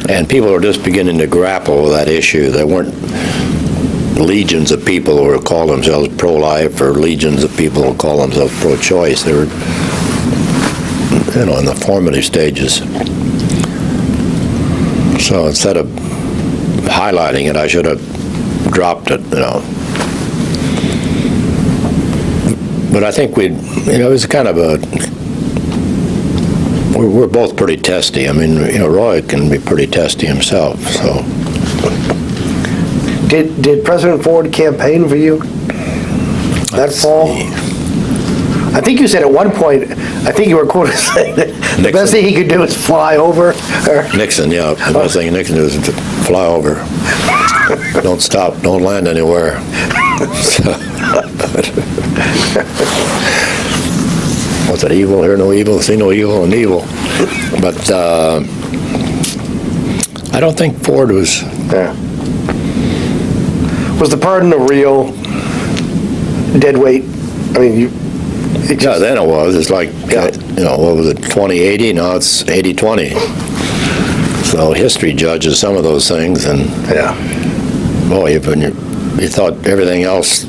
and people were just beginning to grapple with that issue. There weren't legions of people who call themselves pro-life or legions of people who call themselves pro-choice. They were, in the formative stages. So instead of highlighting it, I should have dropped it, But I think it was kind of we're both pretty testy. I mean, Roy can be pretty testy himself, so. Did President Ford campaign for you that fall? I think you said at one point, I think you were quoted saying that the best thing he could do is fly over. Nixon, yeah. The best thing Nixon do is to fly over. Don't stop, don't land anywhere. What's that, evil, hear no evil, see no evil, and evil. But I don't think Ford was. Yeah. Was the pardon a real dead weight? I mean, Yeah, then it was. It's like, what was it, 2080? Now it's 80-20. So history judges some of those things, and boy, when you thought everything else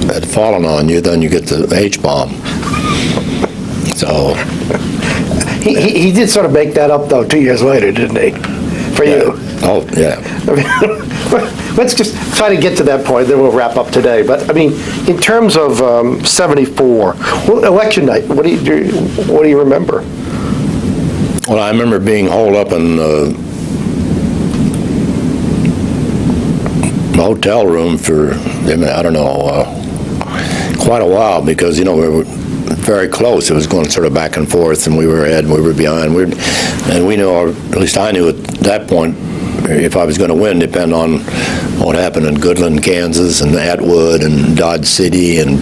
had fallen on you, then you get the H-bomb. So he did sort of make that up, though, 2 years later, didn't he? For you. Oh, yeah. Let's just try to get to that point, then we'll wrap up today. But, I mean, in terms of 74, election night, what do you remember? Well, I remember being holed up in the hotel room for, I don't know, quite a while, because, we were very close. It was going sort of back and forth, and we were ahead and we were behind. And we knew, or at least I knew at that point, if I was going to win, depend on what happened in Goodland, Kansas, and Atwood, and Dodge City, and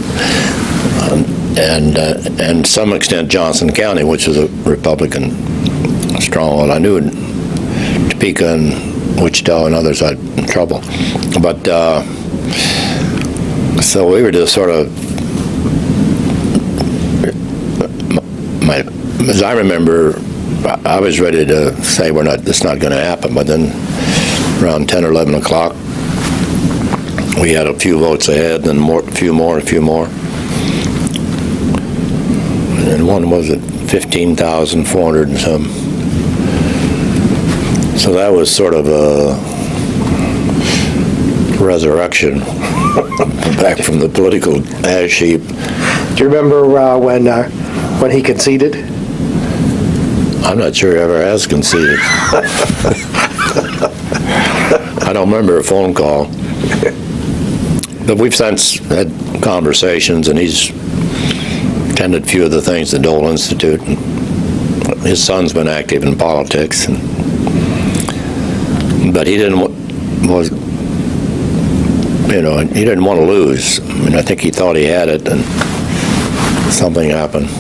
to some extent Johnson County, which was a Republican stronghold. I knew in Topeka and Wichita and others I had trouble. But so we were just sort of, as I remember, I was ready to say it's not going to happen, but then around 10 or 11 o'clock, we had a few votes ahead, and a few more. And one was at 15,400 and some. So that was sort of a resurrection back from the political ash heap. Do you remember when he conceded? I'm not sure he ever has conceded. I don't remember a phone call. But we've since had conversations, and he's attended a few of the things at Dole Institute. His son's been active in politics, but he didn't he didn't want to lose. I mean, I think he thought he had it, and something happened.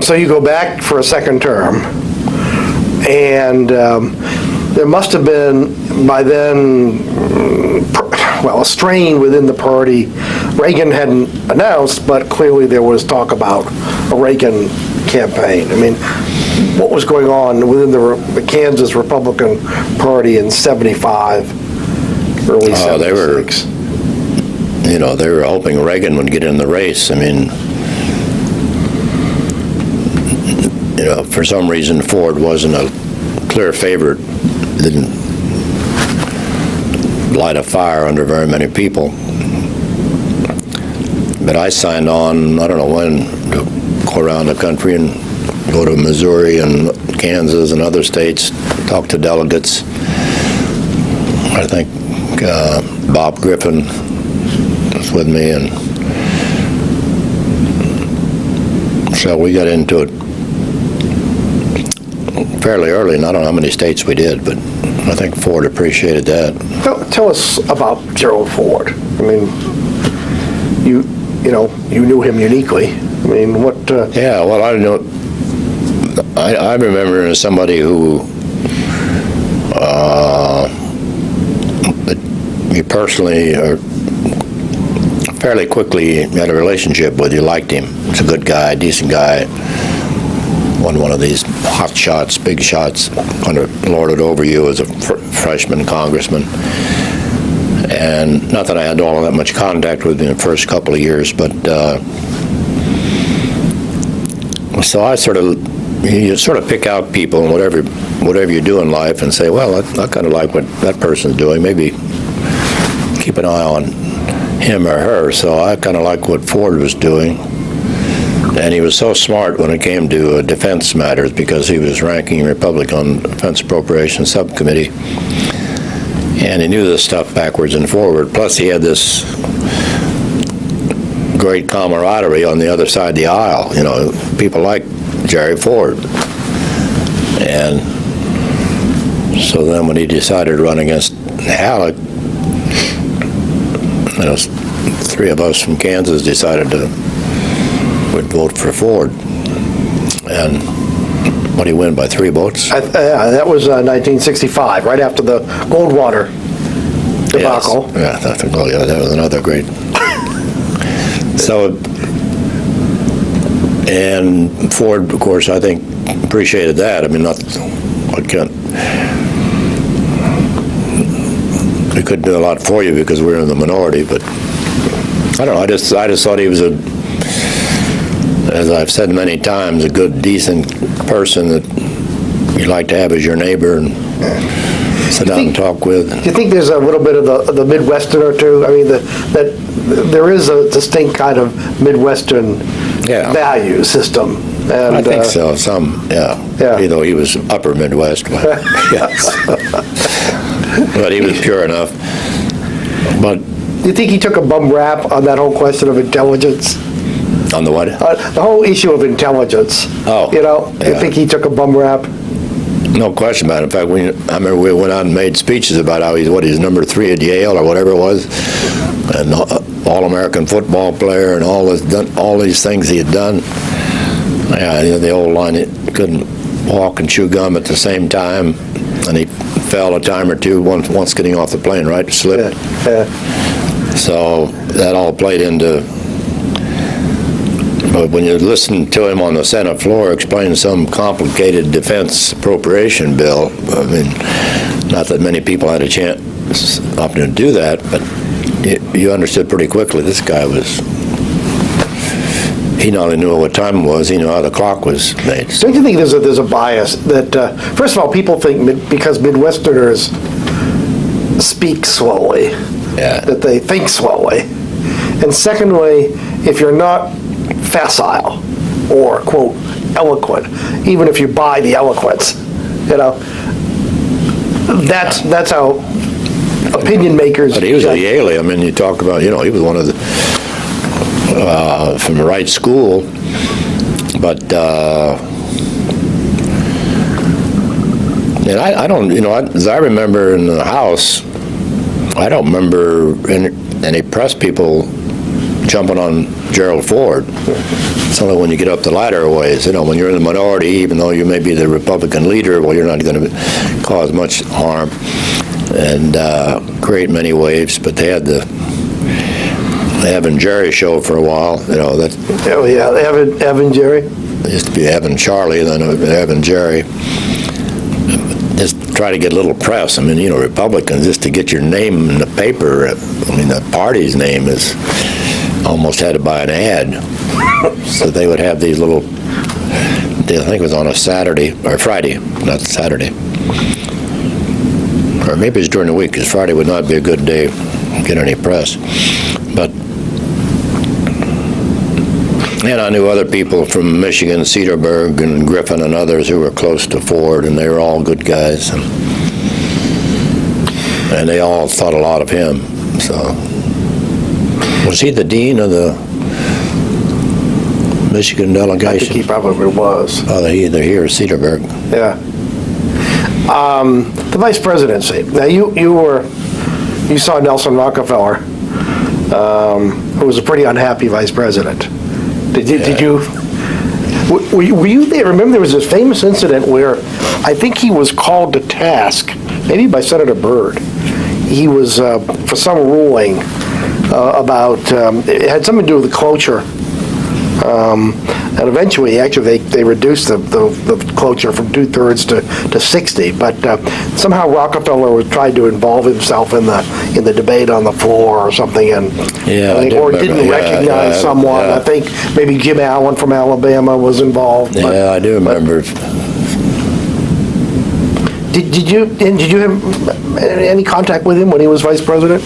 So you go back for a second term, and there must have been, by then, a strain within the party. Reagan hadn't announced, but clearly there was talk about a Reagan campaign. I mean, what was going on within the Kansas Republican Party in 75, early 76? They were hoping Reagan would get in the race. I mean, for some reason, Ford wasn't a clear favorite. Didn't light a fire under very many people. But I signed on, I don't know when, to go around the country and go to Missouri and Kansas and other states, talk to delegates. I think Bob Griffin was with me, and so we got into it fairly early, and I don't know how many states we did, but I think Ford appreciated that. Tell us about Gerald Ford. I mean, you knew him uniquely. I mean, what? Yeah, well, I remember as somebody who you personally or fairly quickly had a relationship with. You liked him. He's a good guy, decent guy. Wasn't one of these hot shots, big shots, kind of lorded over you as a freshman congressman. And not that I had all that much contact with him in the first couple of years, but so I you sort of pick out people and whatever you do in life and say, well, I kind of like what that person's doing. Maybe keep an eye on him or her. So I kind of like what Ford was doing. And he was so smart when it came to defense matters, because he was ranking Republican on Defense Appropriations Subcommittee. And he knew this stuff backwards and forward. Plus, he had this great camaraderie on the other side of the aisle. People like Jerry Ford. And so then when he decided to run against Halleck, three of us from Kansas decided would vote for Ford. And what, he win by 3 votes? That was 1965, right after the Goldwater debacle. Yes. Yeah, that was another great So, and Ford, of course, I think appreciated that. I mean, we couldn't do a lot for you because we were in the minority, but I don't know. I just thought he was as I've said many times, a good, decent person that you'd like to have as your neighbor and sit down and talk with. Do you think there's a little bit of the Midwesterner too? I mean, that there is a distinct kind of Midwestern value system. And, I think so. Yeah. Even though he was upper Midwest. But, yes. But he was pure enough. But do you think he took a bum rap on that whole question of intelligence? On the what? The whole issue of intelligence. Oh. You know, do you think he took a bum rap? No question about it. In fact, I remember we went out and made speeches about how he's number 3 at Yale or whatever it was, and All-American football player and all these things he had done. Yeah, the old line, he couldn't walk and chew gum at the same time, and he fell a time or two once getting off the plane, right? Slipped. Yeah. So that all played into. But when you listen to him on the Senate floor explain some complicated defense appropriation bill, I mean, not that many people had a chance to do that, but you understood pretty quickly this guy he not only knew what time it was, he knew how the clock was made. Don't you think there's a bias that, first of all, people think because Midwesterners speak slowly, that they think slowly, and secondly, if you're not facile or, quote, eloquent, even if you buy the eloquence, that's how opinion makers. But he was a Yale. I mean, you talk about, he was one of the from the right school, but and I don't, as I remember in the House, I don't remember any press people jumping on Gerald Ford. It's only when you get up the ladder a ways, when you're in the minority, even though you may be the Republican leader, well, you're not going to cause much harm and create many waves. But they had the Evan Jerry show for a while, that. Oh yeah, Evan Jerry. It used to be Evan Charlie, then Evan Jerry. Just try to get a little press. I mean, Republicans, just to get your name in the paper. I mean, the party's name is almost had to buy an ad. So they would have these little. I think it was on a Saturday or Friday, not Saturday, or maybe it's during the week, because Friday would not be a good day to get any press. But. And I knew other people from Michigan, Cedarburg, and Griffin, and others who were close to Ford, and they were all good guys. And they all thought a lot of him. So, was he the dean of the Michigan delegation? I think he probably was. Oh, either he or Cedarburg. Yeah. The vice presidency. Now, you saw Nelson Rockefeller, who was a pretty unhappy vice president. Were you there? Remember there was this famous incident where I think he was called to task, maybe by Senator Byrd. He was, for some ruling about, it had something to do with the cloture. And eventually, actually, they reduced the cloture from 2/3 to 60. But somehow Rockefeller tried to involve himself in the debate on the floor or something, and didn't recognize someone. I think maybe Jim Allen from Alabama was involved. Yeah, I do remember. Did you have any contact with him when he was vice president?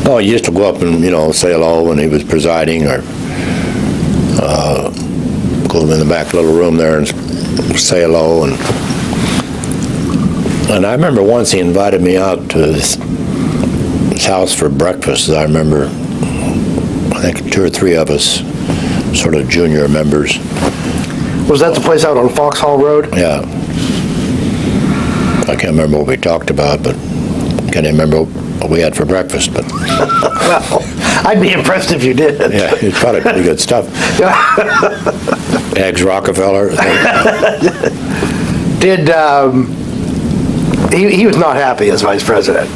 Oh, he used to go up and say hello when he was presiding, or. Go in the back little room there and say hello, and I remember once he invited me out to his house for breakfast. I remember, I think 2 or 3 of us, sort of junior members. Was that the place out on Foxhall Road? Yeah. I can't remember what we talked about, but I can't remember what we had for breakfast. But well, I'd be impressed if you did. Yeah, it's probably pretty good stuff. Eggs Rockefeller. He was not happy as vice president.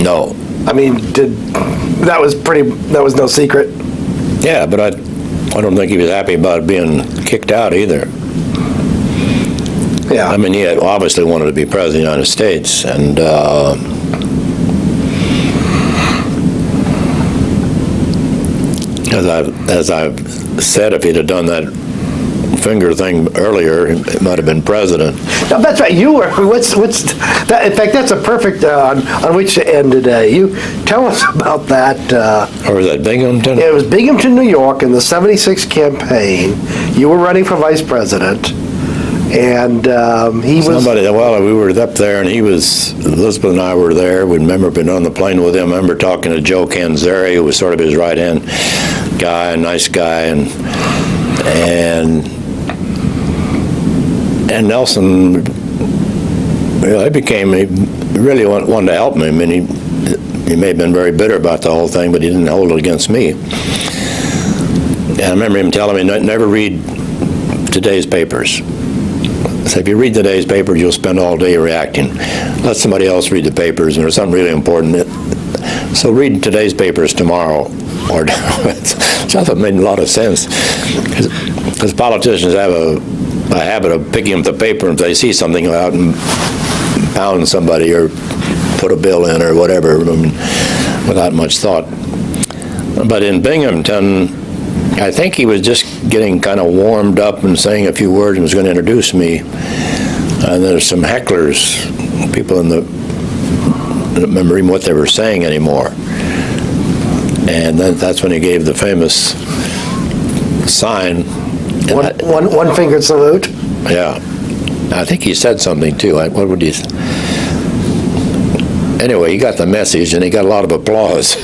No. I mean, that was no secret. Yeah, but I don't think he was happy about being kicked out either. Yeah. I mean, he had obviously wanted to be president of the United States, and as I've said, if he'd have done that finger thing earlier, it might have been president. No, that's right. You were. What's that? In fact, that's a perfect on which to end today. You tell us about that. Or was that Binghamton? It was Binghamton, New York, in the '76 campaign. You were running for vice president, and he was. Well, we were up there, and Elizabeth and I were there. We remember being on the plane with him. I remember talking to Joe Canzeri, who was sort of his right-hand guy, a nice guy, and Nelson, he really wanted to help me. I mean, he may have been very bitter about the whole thing, but he didn't hold it against me. And I remember him telling me, never read today's papers. So if you read today's papers, you'll spend all day reacting. Let somebody else read the papers, and there's something really important. So read today's papers tomorrow. Which I thought made a lot of sense. Because politicians have a habit of picking up the paper, and if they see something out and pound somebody or put a bill in or whatever, without much thought. But in Binghamton, I think he was just getting kind of warmed up and saying a few words and was going to introduce me. And there's some hecklers, people I don't remember even what they were saying anymore. And then that's when he gave the famous sign. One finger salute. Yeah. I think he said something too. What would he? Anyway, he got the message and he got a lot of applause.